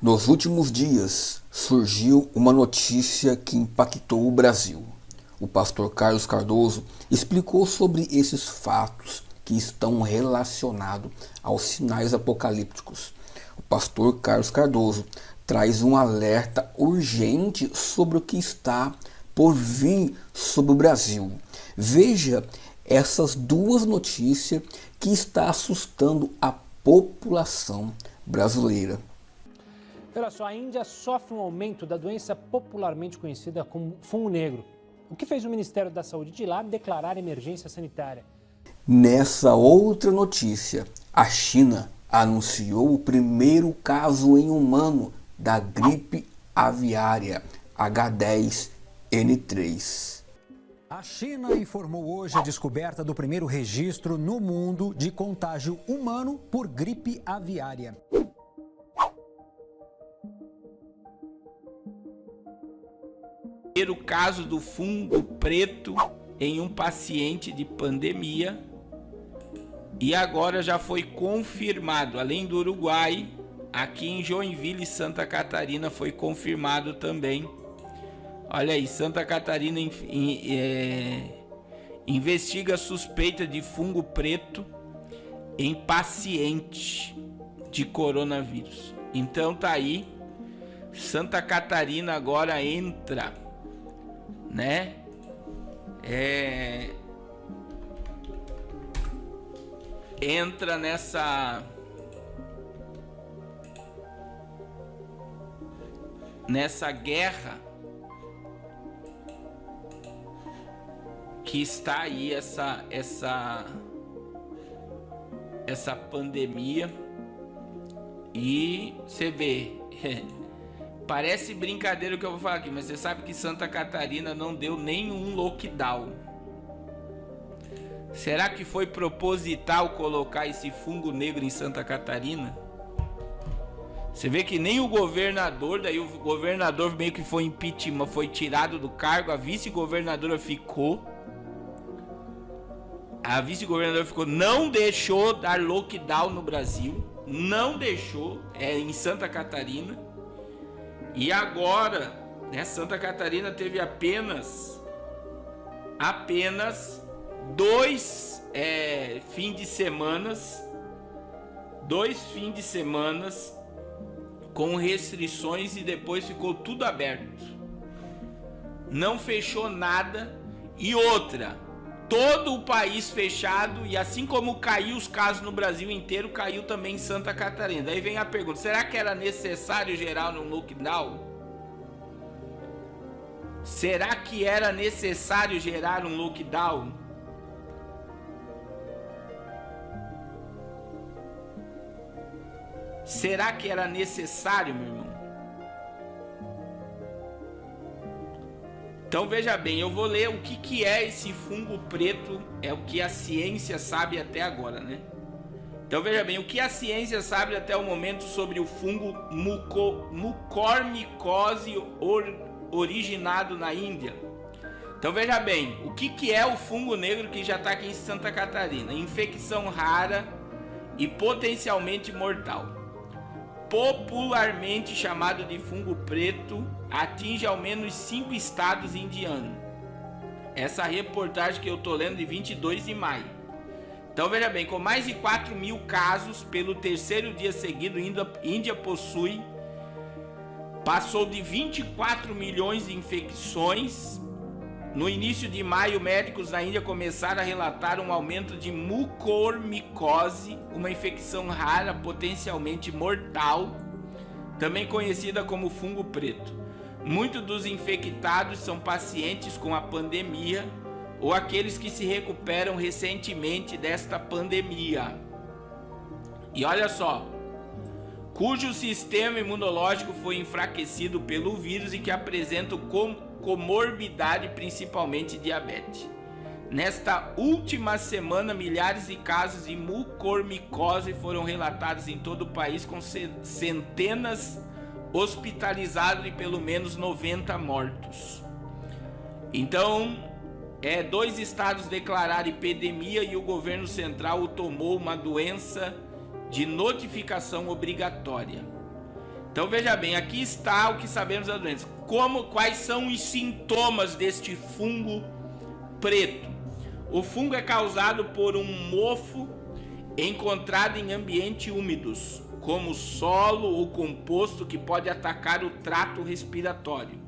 Nos últimos dias, surgiu uma notícia que impactou o Brasil. O pastor Carlos Cardoso explicou sobre esses fatos que estão relacionados aos sinais apocalípticos. O pastor Carlos Cardoso traz um alerta urgente sobre o que está por vir sobre o Brasil. Veja essas duas notícias que estão assustando a população brasileira. Olha só, a Índia sofre um aumento da doença popularmente conhecida como fungo negro, o que fez o Ministério da Saúde de lá declarar emergência sanitária. Nessa outra notícia, a China anunciou o primeiro caso em humano da gripe aviária H10N3. A China informou hoje a descoberta do primeiro registro no mundo de contágio humano por gripe aviária. O caso do fungo preto em um paciente de pandemia, e agora já foi confirmado, além do Uruguai, aqui em Joinville, Santa Catarina, foi confirmado também. Olha aí, Santa Catarina investiga suspeita de fungo preto em paciente de coronavírus. Então tá aí, Santa Catarina agora entra, né? Entra nessa guerra que está aí, essa pandemia. E você vê, parece brincadeira o que eu vou falar aqui, mas você sabe que Santa Catarina não deu nenhum lockdown. Será que foi proposital colocar esse fungo negro em Santa Catarina? Você vê que nem o governador, daí o governador meio que foi impeachment, foi tirado do cargo, a vice-governadora ficou. A vice-governadora ficou, não deixou dar lockdown no Brasil, não deixou, em Santa Catarina. E agora, né, Santa Catarina teve apenas dois fins de semana com restrições e depois ficou tudo aberto. Não fechou nada. E outra, todo o país fechado, e assim como caiu os casos no Brasil inteiro, caiu também em Santa Catarina. Daí vem a pergunta, será que era necessário gerar um lockdown? Será que era necessário gerar um lockdown? Será que era necessário, meu irmão? Então veja bem, eu vou ler o que é esse fungo preto, é o que a ciência sabe até agora, né? Então veja bem, o que a ciência sabe até o momento sobre o fungo mucormicose originado na Índia. Então veja bem, o que é o fungo negro que já está aqui em Santa Catarina? Infecção rara e potencialmente mortal. Popularmente chamado de fungo preto, atinge ao menos 5 estados indianos. Essa reportagem que eu estou lendo de 22 de maio. Então veja bem, com mais de 4.000 casos pelo terceiro dia seguido, Índia passou de 24 milhões de infecções. No início de maio, médicos na Índia começaram a relatar um aumento de mucormicose, uma infecção rara, potencialmente mortal, também conhecida como fungo preto. Muitos dos infectados são pacientes com a pandemia ou aqueles que se recuperam recentemente desta pandemia. E olha só, cujo sistema imunológico foi enfraquecido pelo vírus e que apresentam comorbidade, principalmente diabetes. Nesta última semana, milhares de casos de mucormicose foram relatados em todo o país, com centenas hospitalizados e pelo menos 90 mortos. Então, 2 estados declararam epidemia e o governo central tomou uma doença de notificação obrigatória. Então veja bem, aqui está o que sabemos da doença. Quais são os sintomas deste fungo preto? O fungo é causado por um mofo encontrado em ambientes úmidos, como solo ou composto, que pode atacar o trato respiratório.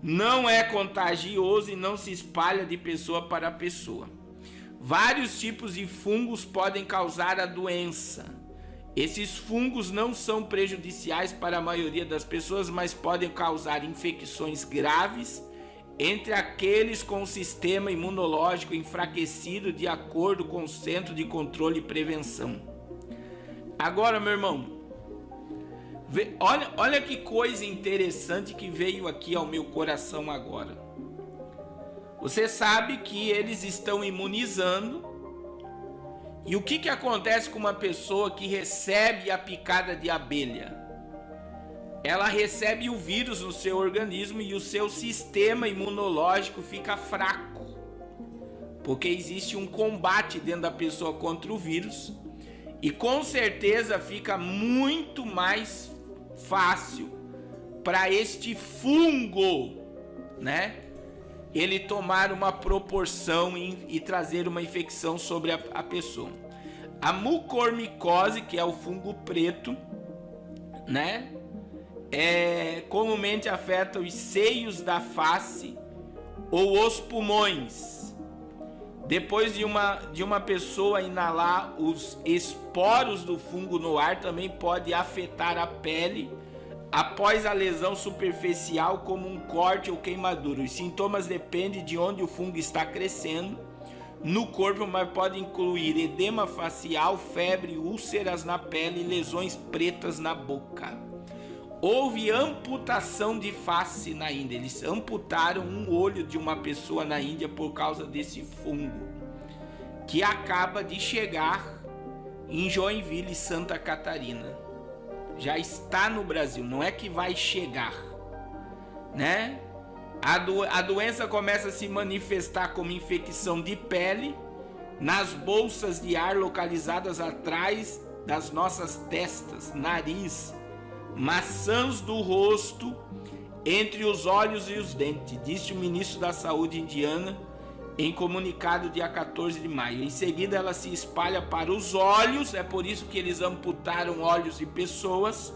Não é contagioso e não se espalha de pessoa para pessoa. Vários tipos de fungos podem causar a doença. Esses fungos não são prejudiciais para a maioria das pessoas, mas podem causar infecções graves entre aqueles com o sistema imunológico enfraquecido, de acordo com o Centro de Controle e Prevenção. Agora, meu irmão, olha que coisa interessante que veio aqui ao meu coração agora. Você sabe que eles estão imunizando. E o que acontece com uma pessoa que recebe a picada de abelha? Ela recebe o vírus no seu organismo e o seu sistema imunológico fica fraco. Porque existe um combate dentro da pessoa contra o vírus. E com certeza fica muito mais fácil para este fungo, né, ele tomar uma proporção e trazer uma infecção sobre a pessoa. A mucormicose, que é o fungo preto, né, comumente afeta os seios da face ou os pulmões. Depois de uma pessoa inalar os esporos do fungo no ar, também pode afetar a pele após a lesão superficial, como um corte ou queimadura. Os sintomas dependem de onde o fungo está crescendo no corpo, mas pode incluir edema facial, febre, úlceras na pele e lesões pretas na boca. Houve amputação de face na Índia. Eles amputaram um olho de uma pessoa na Índia por causa desse fungo, que acaba de chegar em Joinville, Santa Catarina. Já está no Brasil, não é que vai chegar, né? A doença começa a se manifestar como infecção de pele nas bolsas de ar localizadas atrás das nossas testas, nariz, maçãs do rosto, entre os olhos e os dentes, disse o ministro da Saúde indiana em comunicado dia 14 de maio. Em seguida ela se espalha para os olhos, é por isso que eles amputaram olhos de pessoas,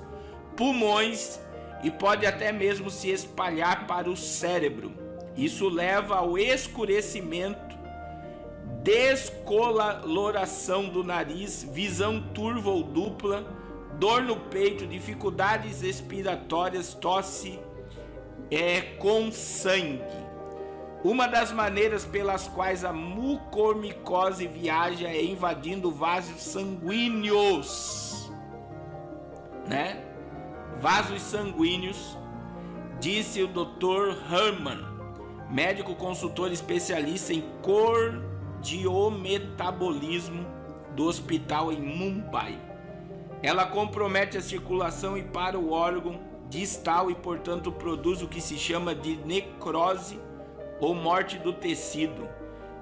pulmões e pode até mesmo se espalhar para o cérebro. Isso leva ao escurecimento, descoloração do nariz, visão turva ou dupla, dor no peito, dificuldades respiratórias, tosse com sangue. Uma das maneiras pelas quais a mucormicose viaja é invadindo vasos sanguíneos, né? Vasos sanguíneos, disse o Dr. Herman, médico consultor especialista em cardiometabolismo do hospital em Mumbai. Ela compromete a circulação e para o órgão distal e, portanto, produz o que se chama de necrose ou morte do tecido,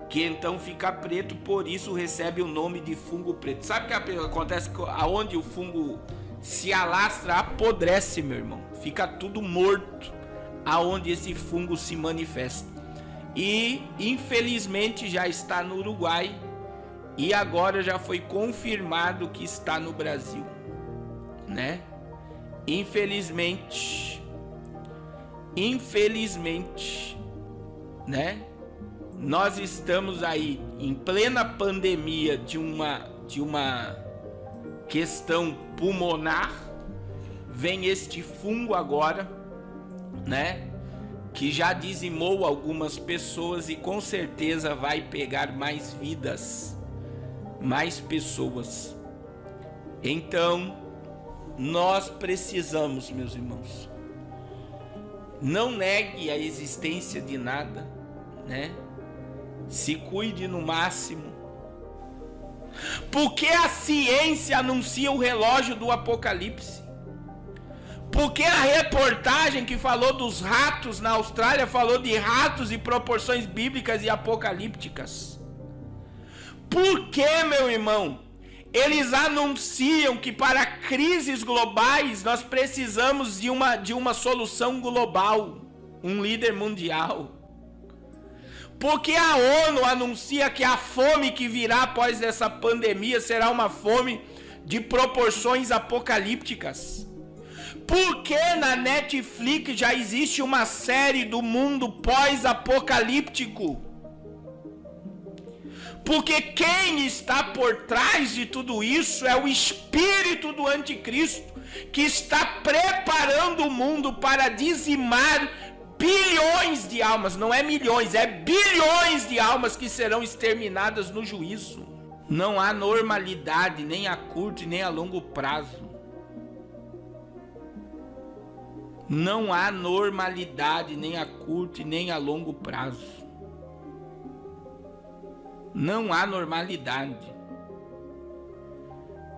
que então fica preto, por isso recebe o nome de fungo preto. Sabe o que acontece? Aonde o fungo se alastra, apodrece, meu irmão. Fica tudo morto aonde esse fungo se manifesta. E infelizmente já está no Uruguai e agora já foi confirmado que está no Brasil, né? Infelizmente, né? Nós estamos aí em plena pandemia de uma questão pulmonar. Vem este fungo agora, né? Que já dizimou algumas pessoas e com certeza vai pegar mais vidas, mais pessoas. Então, nós precisamos, meus irmãos, não negue a existência de nada, né? Se cuide no máximo. Porque a ciência anuncia o relógio do Apocalipse. Porque a reportagem que falou dos ratos na Austrália falou de ratos e proporções bíblicas e apocalípticas. Por que, meu irmão? Eles anunciam que para crises globais nós precisamos de uma solução global, um líder mundial. Porque a ONU anuncia que a fome que virá após essa pandemia será uma fome de proporções apocalípticas. Porque na Netflix já existe uma série do mundo pós-apocalíptico. Porque quem está por trás de tudo isso é o espírito do anticristo, que está preparando o mundo para dizimar bilhões de almas, não é milhões, é bilhões de almas que serão exterminadas no juízo. Não há normalidade nem a curto e nem a longo prazo. Não há normalidade nem a curto e nem a longo prazo. Não há normalidade.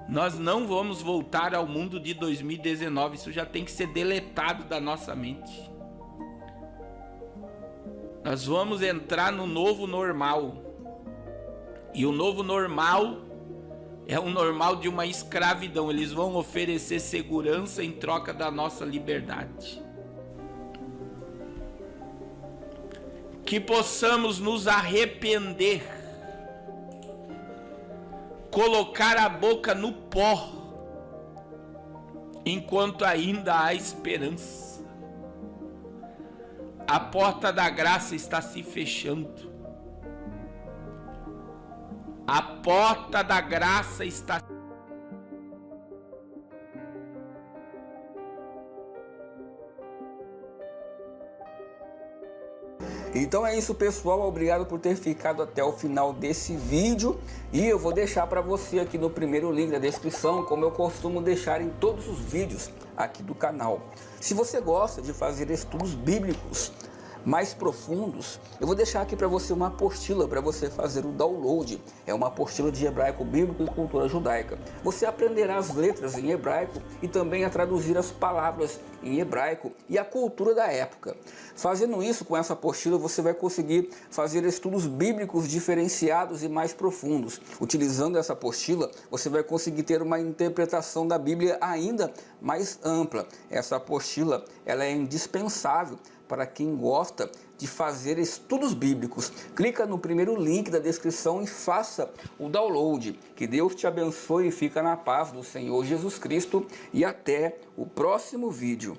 Nós não vamos voltar ao mundo de 2019. Isso já tem que ser deletado da nossa mente. Nós vamos entrar no novo normal. E o novo normal é um normal de uma escravidão. Eles vão oferecer segurança em troca da nossa liberdade. Que possamos nos arrepender, colocar a boca no pó, enquanto ainda há esperança. A porta da graça está se fechando. A porta da graça está. Então é isso, pessoal, obrigado por ter ficado até o final desse vídeo, e eu vou deixar para você aqui no primeiro link da descrição, como eu costumo deixar em todos os vídeos aqui do canal. Se você gosta de fazer estudos bíblicos mais profundos, eu vou deixar aqui para você uma apostila para você fazer o download. É uma apostila de hebraico bíblico e cultura judaica. Você aprenderá as letras em hebraico e também a traduzir as palavras em hebraico e a cultura da época. Fazendo isso, com essa apostila, você vai conseguir fazer estudos bíblicos diferenciados e mais profundos. Utilizando essa apostila, você vai conseguir ter uma interpretação da Bíblia ainda mais ampla. Essa apostila, ela é indispensável para quem gosta de fazer estudos bíblicos. Clica no primeiro link da descrição e faça o download. Que Deus te abençoe e fica na paz do Senhor Jesus Cristo. E até o próximo vídeo.